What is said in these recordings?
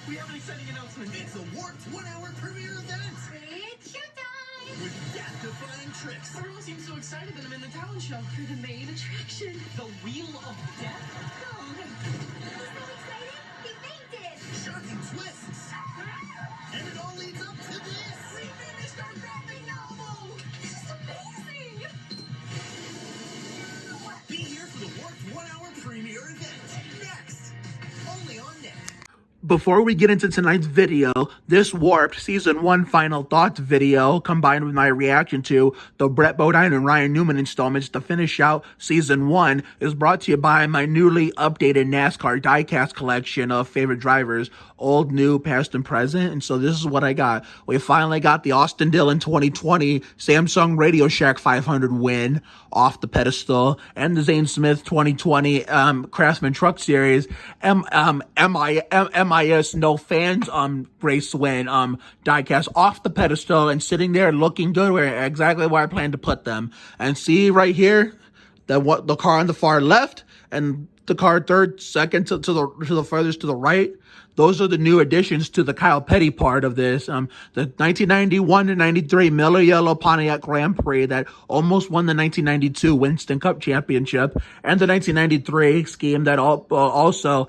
We have an exciting announcement. It's a Warped 1 hour premiere event. It's showtime! With death-defying tricks. Everyone seems so excited that I'm in the talent show. For the main attraction. The Wheel of Death? Oh, he's so excited, he fainted! Shocking twists. And it all leads up to this. We finished our graphic novel! This is amazing! Be here for the Warped 1 hour premiere event. Next. Only on Net. Before we get into tonight's video, this Warped Season 1 Final Thoughts video, combined with my reaction to the Brett Bodine and Ryan Newman installments to finish out Season 1, is brought to you by my newly updated NASCAR diecast collection of favorite drivers, old, new, past, and present. And so this is what I got. We finally got the Austin Dillon 2020 Samsung Radio Shack 500 win off the pedestal, and the Zane Smith 2020 Craftsman Truck Series MIS No Fans race win diecast off the pedestal and sitting there looking good, where exactly where I plan to put them. And see right here, the car on the far left and the car second to the furthest to the right. Those are the new additions to the Kyle Petty part of this. The 1991 to 93 Miller Yellow Pontiac Grand Prix that almost won the 1992 Winston Cup Championship, and the 1993 scheme that also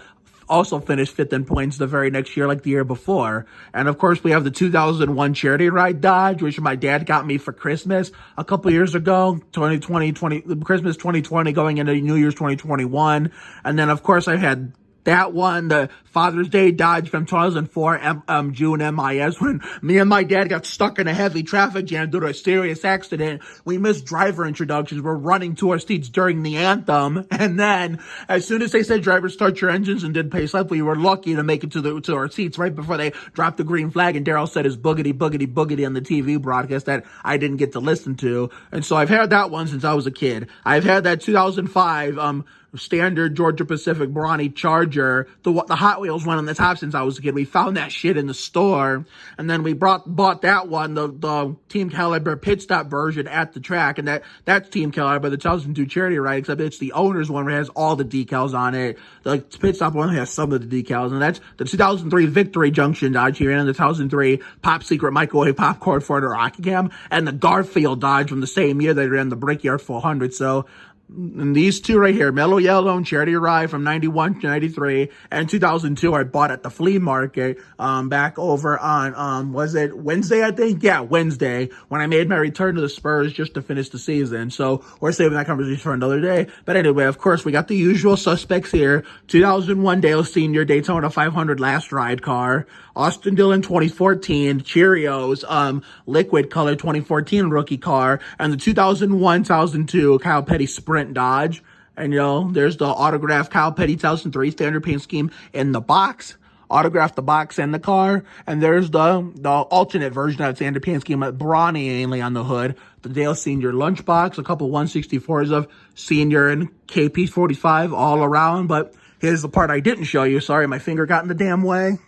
finished fifth in points the very next year, like the year before. And of course, we have the 2001 Charity Ride Dodge, which my dad got me for Christmas a couple years ago, Christmas 2020 going into New Year's 2021. And then, of course, I had that one, the Father's Day Dodge from 2004 June MIS, when me and my dad got stuck in a heavy traffic jam due to a serious accident. We missed driver introductions. We're running to our seats during the anthem. And then as soon as they said, "Driver, start your engines," and did pace up, we were lucky to make it to our seats right before they dropped the green flag. And Daryl said his boogity, boogity, boogity on the TV broadcast that I didn't get to listen to. And so I've had that one since I was a kid. I've had that 2005, standard Georgia Pacific Brawny Charger, the Hot Wheels one on the top since I was a kid. We found that shit in the store, and then we bought that one, the Team Caliber pit stop version at the track, and that's Team Caliber, the 2002 Charity Ride, except it's the owner's one where it has all the decals on it. The pit stop one has some of the decals, and that's the 2003 Victory Junction Dodge here, and the 2003 Pop Secret Microwave Popcorn Ford Rockingham, and the Garfield Dodge from the same year they ran the Brickyard 400. So, and these two right here, Mellow Yellow and Charity Ride from 91 to 93, and 2002 I bought at the flea market, back over on, was it Wednesday, I think? Yeah, Wednesday, when I made my return to the Spurs just to finish the season. So we're saving that conversation for another day. But anyway, of course, we got the usual suspects here. 2001 Dale Sr. Daytona 500 last ride car, Austin Dillon 2014 Cheerios, liquid color 2014 rookie car, and the 2001-2002 Kyle Petty Sprint Dodge. And there's the autographed Kyle Petty 2003 standard paint scheme in the box, autographed the box and the car. And there's the alternate version of that standard paint scheme with Brawny mainly on the hood, the Dale Senior lunchbox, a couple 164s of Senior and KP 45 all around. But here's the part I didn't show you. Sorry, my finger got in the damn way.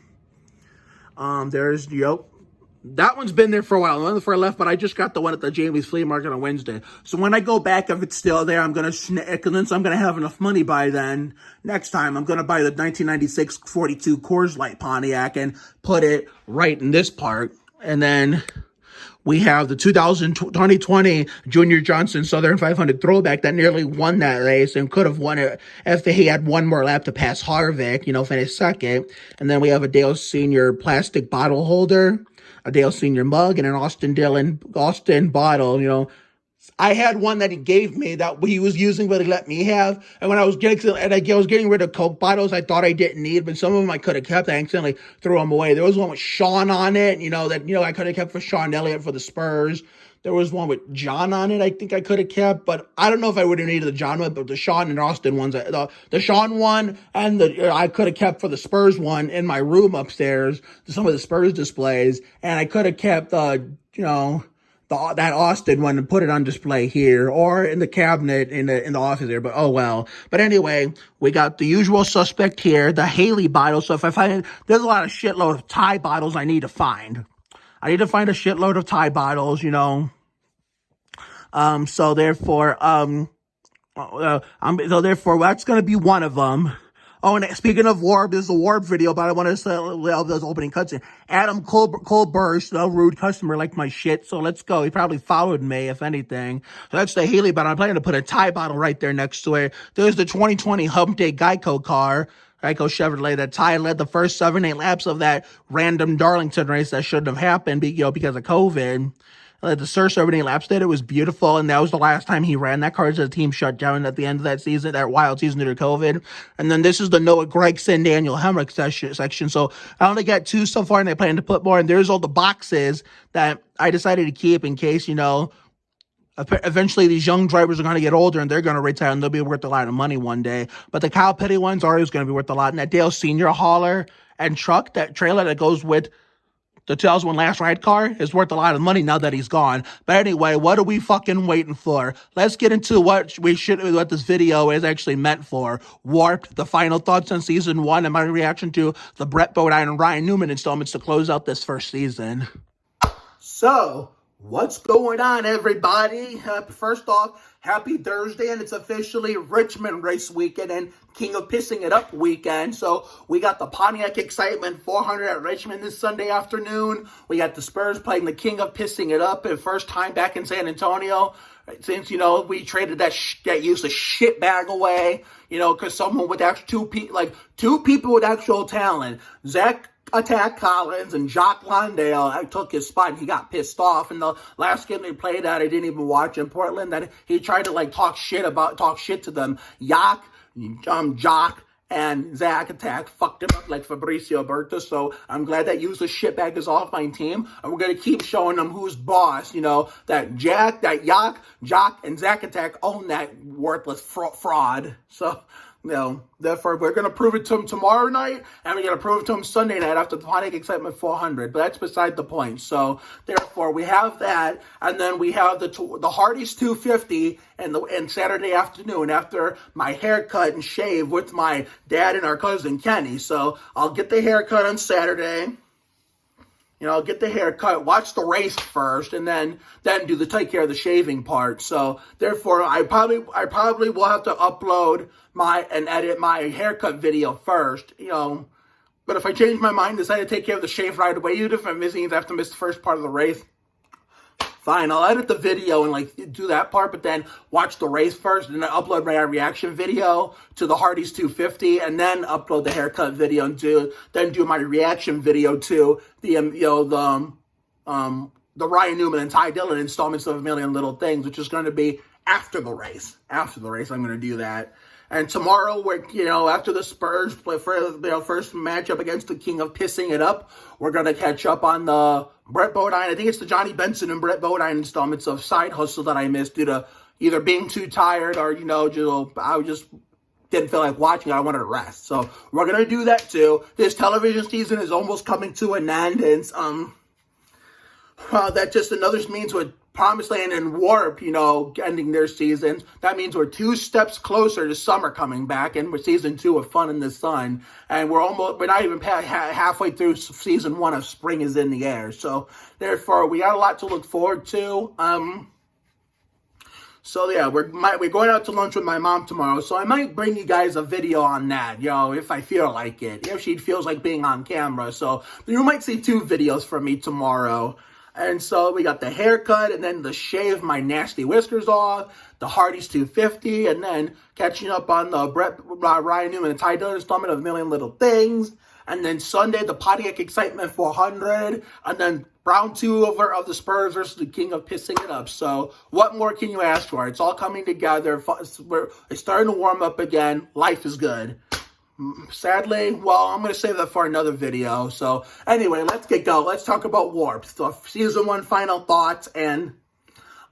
That one's been there for a while. The one before I left, but I just got the one at the Jamie's Flea Market on Wednesday. So when I go back, if it's still there, I'm going to have enough money by then. Next time, I'm going to buy the 1996 42 Coors Light Pontiac and put it right in this part. And then we have the 2020 Junior Johnson Southern 500 Throwback that nearly won that race and could have won it if he had one more lap to pass Harvick, finished second. And then we have a Dale Senior plastic bottle holder, a Dale Senior mug, and an Austin bottle. I had one that he gave me that he was using, but he let me have. And when I was getting rid of Coke bottles, I thought I didn't need, but some of them I could have kept. I accidentally threw them away. There was one with Sean on it, I could have kept for Sean Elliott for the Spurs. There was one with John on it, I think I could have kept, but I don't know if I would have needed the John one, but the Sean and Austin ones, the Sean one and I could have kept for the Spurs one in my room upstairs, some of the Spurs displays, and I could have kept, that Austin one and put it on display here or in the cabinet in the office there, but oh well. But anyway, we got the usual suspect here, the Haley bottle. So if I find, there's a lot of shitload of Thai bottles I need to find. I need to find a shitload of Thai bottles, so therefore, that's going to be one of them. Oh, and speaking of Warp, there's a Warp video, but I want to say those opening cutscene. Adam Colburst, a rude customer, liked my shit, so let's go. He probably followed me, if anything. So that's the Haley bottle. I'm planning to put a Thai bottle right there next to it. There's the 2020 Hump Day Geico car. Geico Chevrolet, that Ty led the first 7-8 laps of that random Darlington race that shouldn't have happened, because of COVID. The first 7-8 laps did. It was beautiful, and that was the last time he ran that car as the team shut down at the end of that season, that wild season due to COVID. And then this is the Noah Gragson, Daniel Hemrick section. So I only got 2 so far, and I plan to put more. And there's all the boxes that I decided to keep in case, eventually these young drivers are going to get older and they're going to retire and they'll be worth a lot of money one day. But the Kyle Petty ones are always going to be worth a lot. And that Dale Sr. hauler and truck, that trailer that goes with the 2001 Last Ride car, is worth a lot of money now that he's gone. But anyway, what are we fucking waiting for? Let's get into what this video is actually meant for. Warped, the final thoughts on season 1 and my reaction to the Brett Bodine and Ryan Newman installments to close out this first season. So, what's going on, everybody? First off, happy Thursday, and it's officially Richmond race weekend and King of Pissing It Up weekend. So we got the Pontiac Excitement 400 at Richmond this Sunday afternoon. We got the Spurs playing the King of Pissing It Up, the first time back in San Antonio since, we traded that useless shit bag away, because someone with two people with actual talent, Zach Attack Collins and Jock Londale, took his spot and he got pissed off. In the last game they played at, I didn't even watch in Portland, that he tried to talk shit to them. Jock, and Zach Attack fucked him up like Fabricio Berta. So I'm glad that useless shitbag is off my team, and we're gonna keep showing them who's boss. That Jock, and Zach Attack own that worthless fraud. So, therefore, we're going to prove it to him tomorrow night, and we're going to prove it to him Sunday night after the Pontiac Excitement 400, but that's beside the point. So, therefore, we have that, and then we have the Hardee's 250 and Saturday afternoon after my haircut and shave with my dad and our cousin Kenny. So, I'll get the haircut on Saturday. I'll get the haircut, watch the race first, and then take care of the shaving part. So therefore, I probably will have to upload and edit my haircut video first. But if I change my mind, decide to take care of the shave right away, even if I'm missing, I have to miss the first part of the race. Fine, I'll edit the video and do that part, but then watch the race first, and then upload my reaction video to the Hardee's 250, and then upload the haircut video and then do my reaction video to the Ryan Newman and Ty Dillon installments of A Million Little Things, which is going to be after the race. After the race, I'm going to do that. And tomorrow, after the Spurs play for their first matchup against the King of Pissing It Up, we're going to catch up on the Brett Bodine. I think it's the Johnny Benson and Brett Bodine installments of Side Hustle that I missed due to either being too tired or, I just didn't feel like watching it. I wanted to rest. So we're going to do that too. This television season is almost coming to an end, and that just another means with Promised Land and Warp, ending their seasons. That means we're 2 steps closer to summer coming back, and we're season 2 of Fun in the Sun. And we're not even halfway through season 1 of Spring is in the Air. So therefore, we got a lot to look forward to. So yeah, we're going out to lunch with my mom tomorrow, so I might bring you guys a video on that, if I feel like it, if she feels like being on camera. So you might see 2 videos from me tomorrow. And so we got the haircut, and then the shave my nasty whiskers off, the Hardee's 250, and then catching up on the Ryan Newman and Ty Dillon installment of A Million Little Things. And then Sunday, the Pontiac Excitement 400, and then round 2 of the Spurs versus the King of Pissing It Up. So what more can you ask for? It's all coming together. It's starting to warm up again. Life is good. Sadly, well, I'm going to save that for another video. So anyway, let's get going. Let's talk about Warp. The season 1 final thoughts and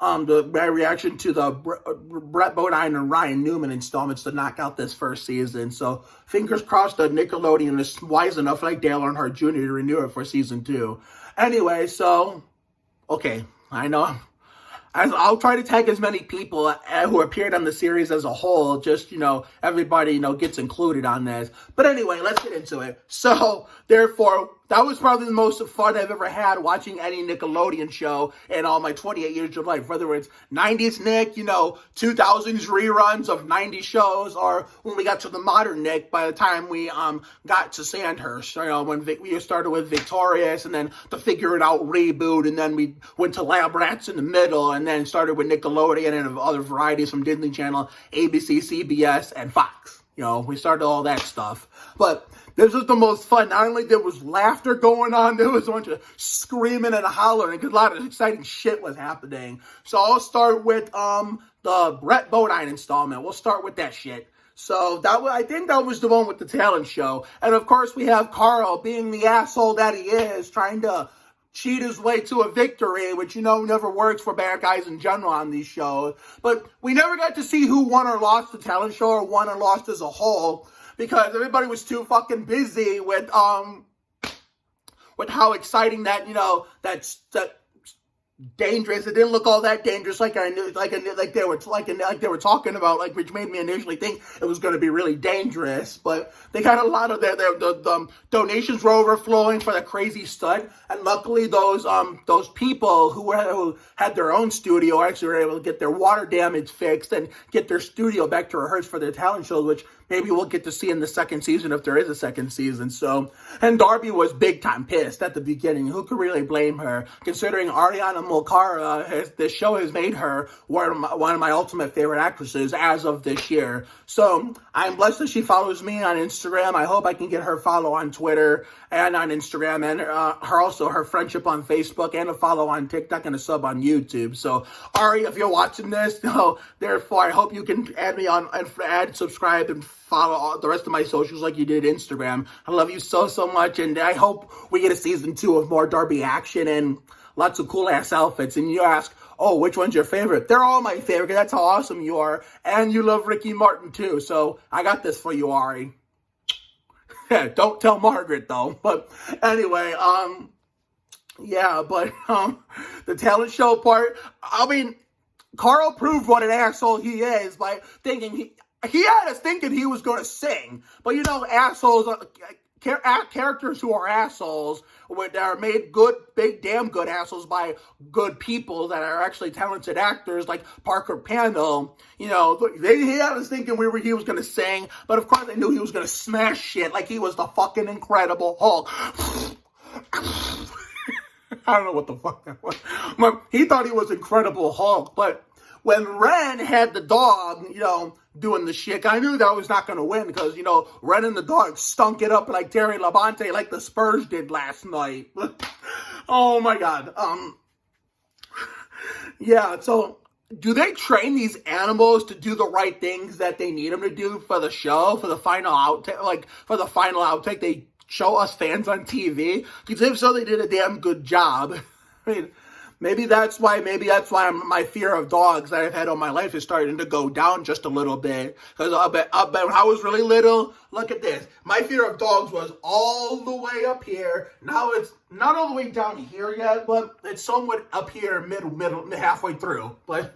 my reaction to the Brett Bodine and Ryan Newman installments to knock out this first season. So fingers crossed that Nickelodeon is wise enough, like Dale Earnhardt Jr., to renew it for season 2. Anyway, so, okay, I know. I'll try to tag as many people who appeared on the series as a whole, just, everybody, gets included on this. But anyway, let's get into it. So, therefore, that was probably the most fun I've ever had watching any Nickelodeon show in all my 28 years of life. Whether it's 90s Nick, 2000s reruns of 90s shows, or when we got to the modern Nick by the time we got to Sandhurst. When we started with Victorious, and then the Figure It Out reboot, and then we went to Lab Rats in the middle, and then started with Nickelodeon and other varieties from Disney Channel, ABC, CBS, and Fox. We started all that stuff. But this was the most fun. Not only there was laughter going on, there was a bunch of screaming and hollering because a lot of exciting shit was happening. So I'll start with the Brett Bodine installment. We'll start with that shit. So I think that was the one with the talent show. And of course we have Carl being the asshole that he is, trying to cheat his way to a victory, which never works for bad guys in general on these shows. But we never got to see who won or lost the talent show, or won or lost as a whole, because everybody was too fucking busy with how exciting that that dangerous. It didn't look all that dangerous like I knew, like they were talking about, which made me initially think it was going to be really dangerous. But they got a lot of the donations were overflowing for the crazy stud, and luckily those people who had their own studio actually were able to get their water damage fixed and get their studio back to rehearse for their talent shows, which maybe we'll get to see in the second season if there is a second season. So, and Darby was big time pissed at the beginning. Who could really blame her, considering Ariana Molkara, this show has made her one of my ultimate favorite actresses as of this year. So I'm blessed that she follows me on Instagram. I hope I can get her follow on Twitter and on Instagram, and her friendship on Facebook, and a follow on TikTok, and a sub on YouTube. So Ari, if you're watching this, therefore I hope you can add me on and subscribe and follow all the rest of my socials like you did Instagram. I love you so much, and I hope we get a season 2 of more Darby action and lots of cool ass outfits. And you ask, oh, which one's your favorite? They're all my favorite, 'cause that's how awesome you are, and you love Ricky Martin too. So I got this for you, Ari. Don't tell Margaret though. But anyway, the talent show part. I mean, Carl proved what an asshole he is by thinking he had us thinking he was going to sing. But assholes, characters who are assholes, that are made good, big, damn good assholes by good people that are actually talented actors, like Parker Pandle. He had us thinking he was going to sing, but of course I knew he was going to smash shit like he was the fucking Incredible Hulk. I don't know what the fuck that was. But he thought he was Incredible Hulk, but when Ren had the dog, doing the shit, I knew that was not going to win because, Ren and the dog stunk it up like Terry Labonte, like the Spurs did last night. Oh my God. So do they train these animals to do the right things that they need them to do for the show, for the final outtake, they show us fans on TV? Because if so, they did a damn good job. I mean, Maybe that's why my fear of dogs that I've had all my life is starting to go down just a little bit. Because I bet when I was really little, look at this. My fear of dogs was all the way up here. Now it's not all the way down here yet, but it's somewhat up here, middle, halfway through. But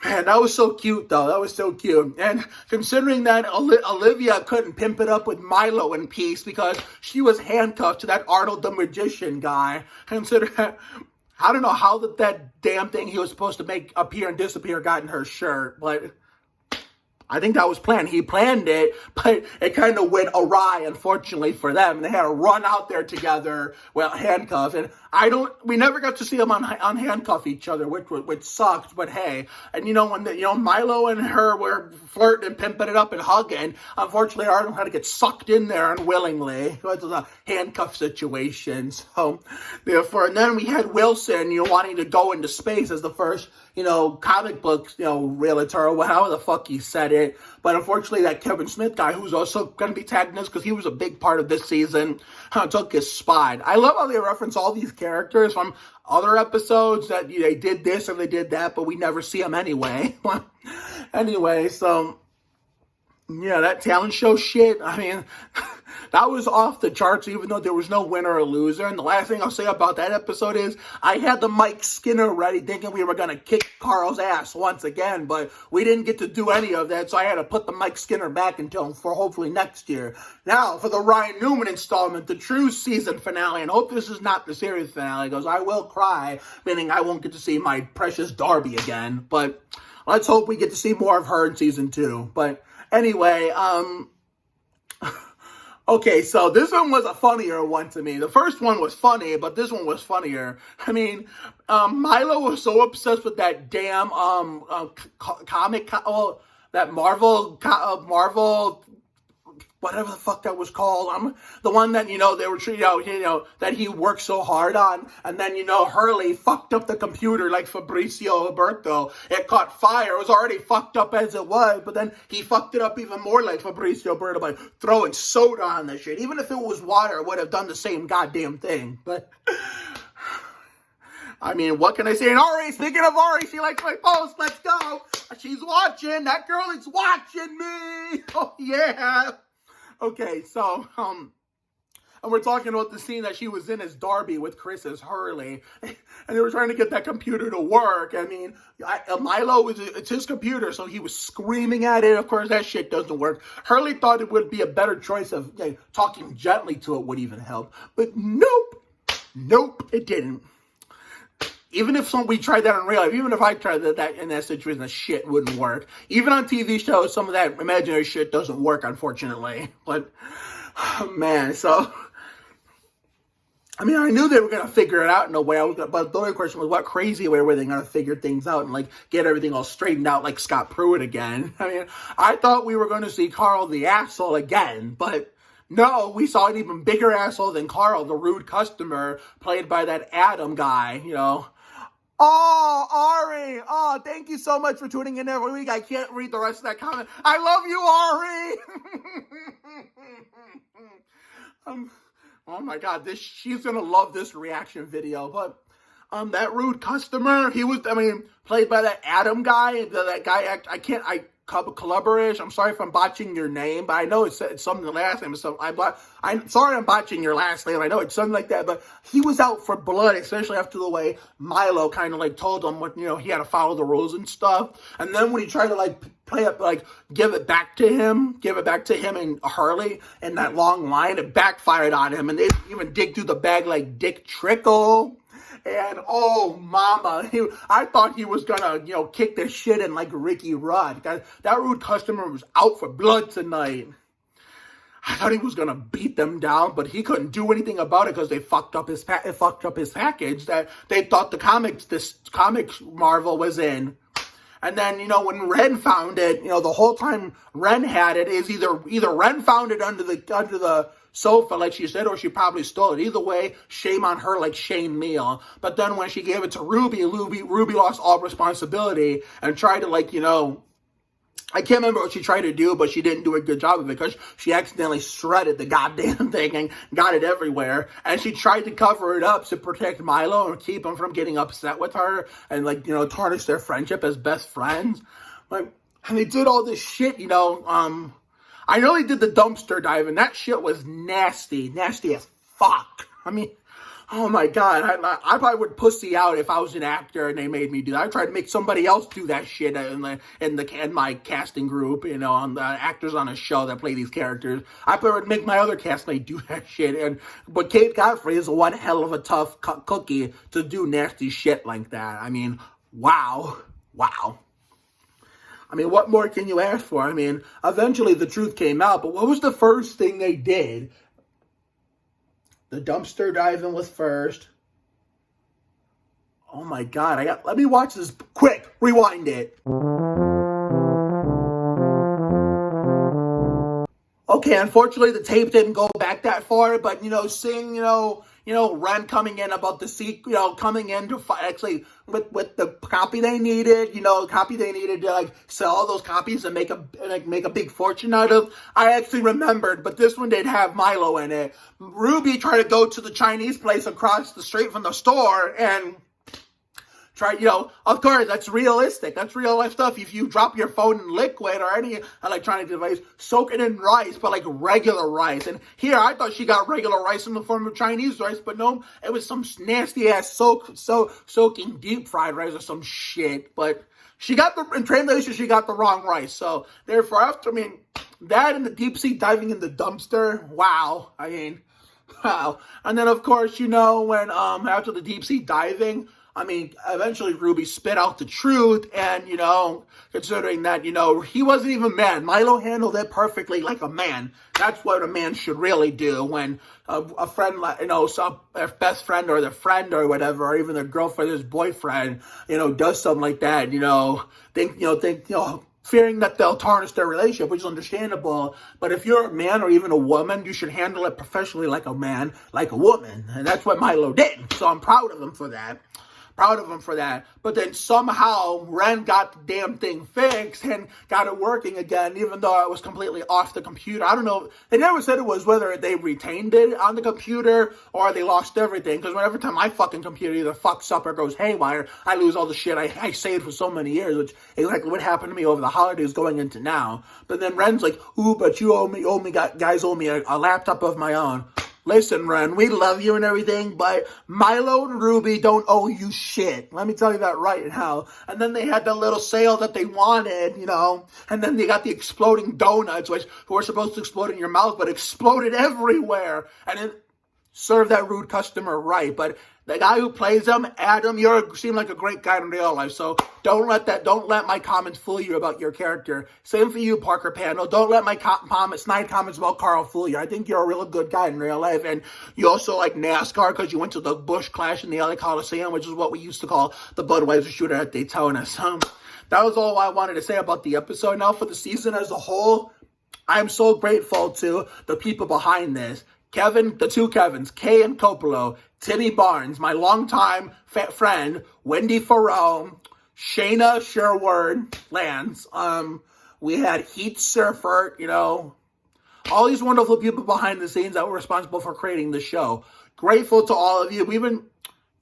man, that was so cute, though. That was so cute. And considering that Olivia couldn't pimp it up with Milo in peace because she was handcuffed to that Arnold the Magician guy, I don't know how that damn thing he was supposed to make appear and disappear got in her shirt, but I think that was planned. He planned it, but it kind of went awry, unfortunately for them. They had to run out there together, handcuffed. And we never got to see them unhandcuff each other, which sucked. But hey, and when Milo and her were flirting and pimping it up and hugging, unfortunately Arnold had to get sucked in there unwillingly. It was a handcuff situation. So therefore, and then we had Wilson, wanting to go into space as the first, comic book, realtor, or however the fuck he said it. But unfortunately, that Kevin Smith guy, who's also going to be tagged in this because he was a big part of this season, took his spot. I love how they reference all these characters from other episodes that they did this or they did that, but we never see them anyway. Anyway, so Yeah, that talent show shit, I mean, that was off the charts, even though there was no winner or loser. And the last thing I'll say about that episode is I had the Mike Skinner ready thinking we were going to kick Carl's ass once again, but we didn't get to do any of that, so I had to put the Mike Skinner back until for hopefully next year. Now, for the Ryan Newman installment, the true season finale, and hope this is not the series finale, because I will cry, meaning I won't get to see my precious Darby again, but let's hope we get to see more of her in season 2, but anyway, okay, so this one was a funnier one to me. The first one was funny, but this one was funnier. I mean, Milo was so obsessed with that damn that Marvel, whatever the fuck that was called. The one that, they were treating, that he worked so hard on. And then, Hurley fucked up the computer like Fabrizio Alberto. It caught fire. It was already fucked up as it was. But then he fucked it up even more like Fabrizio Alberto by throwing soda on the shit. Even if it was water, it would have done the same goddamn thing. But, I mean, what can I say? And Ari, speaking of Ari, she likes my post. Let's go. She's watching. That girl is watching me. Oh, yeah. Okay, so, and we're talking about the scene that she was in as Darby with Chris as Hurley, and they were trying to get that computer to work. I mean, Milo, it's his computer, so he was screaming at it. Of course, that shit doesn't work. Hurley thought it would be a better choice of talking gently to it would even help, but nope, it didn't. Even if we tried that in real life, even if I tried that in that situation, that shit wouldn't work. Even on TV shows, some of that imaginary shit doesn't work, unfortunately. But, oh, man, so, I mean, I knew they were going to figure it out in a way. But the only question was, what crazy way were they going to figure things out and, get everything all straightened out like Scott Pruitt again? I mean, I thought we were going to see Carl the asshole again, but no, we saw an even bigger asshole than Carl, the rude customer, played by that Adam guy, Oh, Ari! Oh, thank you so much for tuning in every week. I can't read the rest of that comment. I love you, Ari! Oh my God, she's gonna love this reaction video. But that rude customer, he was, played by that Adam guy. That guy, Kalubarish. I'm sorry if I'm botching your name, but I know it's something the last name. I'm sorry I'm botching your last name. I know it's something like that, but he was out for blood, especially after the way Milo kind of told him what, he had to follow the rules and stuff. And then when he tried to play up, give it back to him and Hurley in that long line, it backfired on him. And they didn't even dig through the bag like Dick Trickle. And, oh, mama, I thought he was going to, kick the shit in like Ricky Rudd. That rude customer was out for blood tonight. I thought he was going to beat them down, but he couldn't do anything about it because they fucked up his package that they thought this comics Marvel was in. And then, when Ren found it, the whole time Ren had it is either Ren found it under the sofa, like she said, or she probably stole it. Either way, shame on her, like Shane Meal. But then when she gave it to Ruby lost all responsibility and tried to, I can't remember what she tried to do, but she didn't do a good job of it because she accidentally shredded the goddamn thing and got it everywhere. And she tried to cover it up to protect Milo and keep him from getting upset with her and, tarnish their friendship as best friends. And they did all this shit, I know they did the dumpster dive, and that shit was nasty as fuck. I mean, oh my God, I probably would pussy out if I was an actor and they made me do that. I tried to make somebody else do that shit in my casting group, on the actors on a show that play these characters. I probably would make my other castmate do that shit. But Kate Godfrey is one hell of a tough cookie to do nasty shit like that. I mean, wow. What more can you ask for? Eventually the truth came out, but what was the first thing they did? The dumpster diving was first. Oh my God, let me watch this quick. Rewind it. Okay, unfortunately the tape didn't go back that far, but seeing, Ren coming in about the sequel, coming in to actually with the copy they needed, to sell all those copies and make a big fortune out of. I actually remembered, but this one did have Milo in it. Ruby tried to go to the Chinese place across the street from the store and try, of course, that's realistic. That's real life stuff. If you drop your phone in liquid or any electronic device, soak it in rice, but like regular rice. And here, I thought she got regular rice in the form of Chinese rice, but no, it was some nasty ass soaking deep fried rice or some shit. But she got in translation, she got the wrong rice. So therefore, that and the deep sea diving in the dumpster, wow. Wow. And then, of course, when after the deep sea diving, eventually Ruby spit out the truth, and, considering that, he wasn't even mad. Milo handled it perfectly like a man. That's what a man should really do when a friend, their best friend or their friend or whatever, or even their girlfriend, his boyfriend, does something like that, fearing that they'll tarnish their relationship, which is understandable. But if you're a man or even a woman, you should handle it professionally like a man, like a woman. And that's what Milo did. So I'm proud of him for that. But then somehow Ren got the damn thing fixed and got it working again, even though it was completely off the computer. I don't know. They never said it was whether they retained it on the computer or they lost everything. Because every time my fucking computer either fucks up or goes haywire, I lose all the shit I saved for so many years, which is exactly what happened to me over the holidays going into now. But then Ren's like, ooh, but you guys owe me a laptop of my own. Listen, Ren, we love you and everything, but Milo and Ruby don't owe you shit. Let me tell you that right now. And then they had the little sale that they wanted, and then they got the exploding donuts, which were supposed to explode in your mouth, but exploded everywhere. And it served that rude customer right. But the guy who plays him, Adam, you seem like a great guy in real life, so don't let my comments fool you about your character. Same for you, Parker Panel. Don't let my snide comments about Carl fool you. I think you're a really good guy in real life, and you also like NASCAR because you went to the Busch Clash in the LA Coliseum, which is what we used to call the Budweiser shooter at Daytona. So that was all I wanted to say about the episode. Now for the season as a whole, I'm so grateful to the people behind this. Kevin, the two Kevins, Kay and Coppola, Timmy Barnes, my longtime friend, Wendy Farrell, Shayna Sherwood Lance, we had Heat Surfer, all these wonderful people behind the scenes that were responsible for creating the show. Grateful to all of you. Even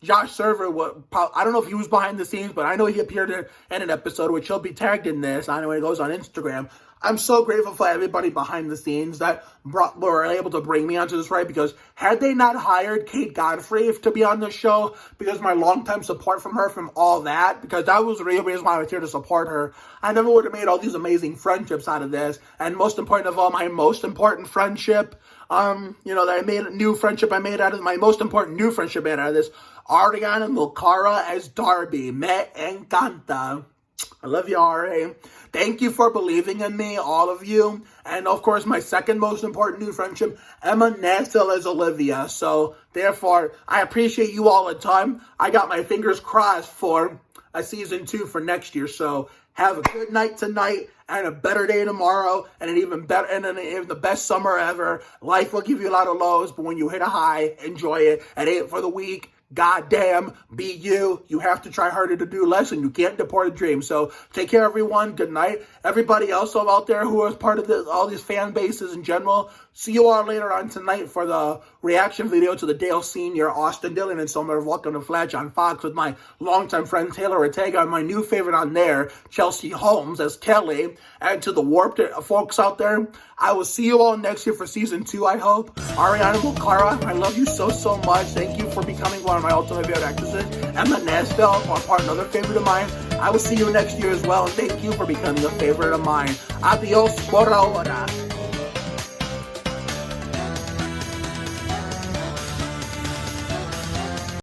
Josh Server, I don't know if he was behind the scenes, but I know he appeared in an episode, which he'll be tagged in this. I know when it goes on Instagram. I'm so grateful for everybody behind the scenes that were able to bring me onto this ride, because had they not hired Kate Godfrey to be on the show, because my longtime support from her from all that, because that was the real reason why I was here to support her, I never would have made all these amazing friendships out of this. And most important of all, my most important friendship, that I made a new friendship I made out of my most important new friendship I made out of this, Ariana Molkara as Darby. Me encanta. I love you, Ari. Thank you for believing in me, all of you. And, of course, my second most important new friendship, Emma Nassel as Olivia. So, therefore, I appreciate you all a ton. I got my fingers crossed for a season 2 for next year. So, have a good night tonight and a better day tomorrow and an even the best summer ever. Life will give you a lot of lows, but when you hit a high, enjoy it. It ain't for the weak. Goddamn, be you. You have to try harder to do less, and you can't deport a dream. So take care, everyone. Good night. Everybody else out there who is part of all these fan bases in general, see you all later on tonight for the reaction video to the Dale Sr., Austin Dillon, and Summer of Welcome to Flash on Fox with my longtime friend Taylor Ortega and my new favorite on there, Chelsea Holmes as Kelly. And to the Warped folks out there, I will see you all next year for season 2, I hope. Ariana Molkara, I love you so, so much. Thank you for becoming one of my ultimate favorite actresses. Emma Nassel, another favorite of mine. I will see you next year as well, and thank you for becoming a favorite of mine. Adios por ahora.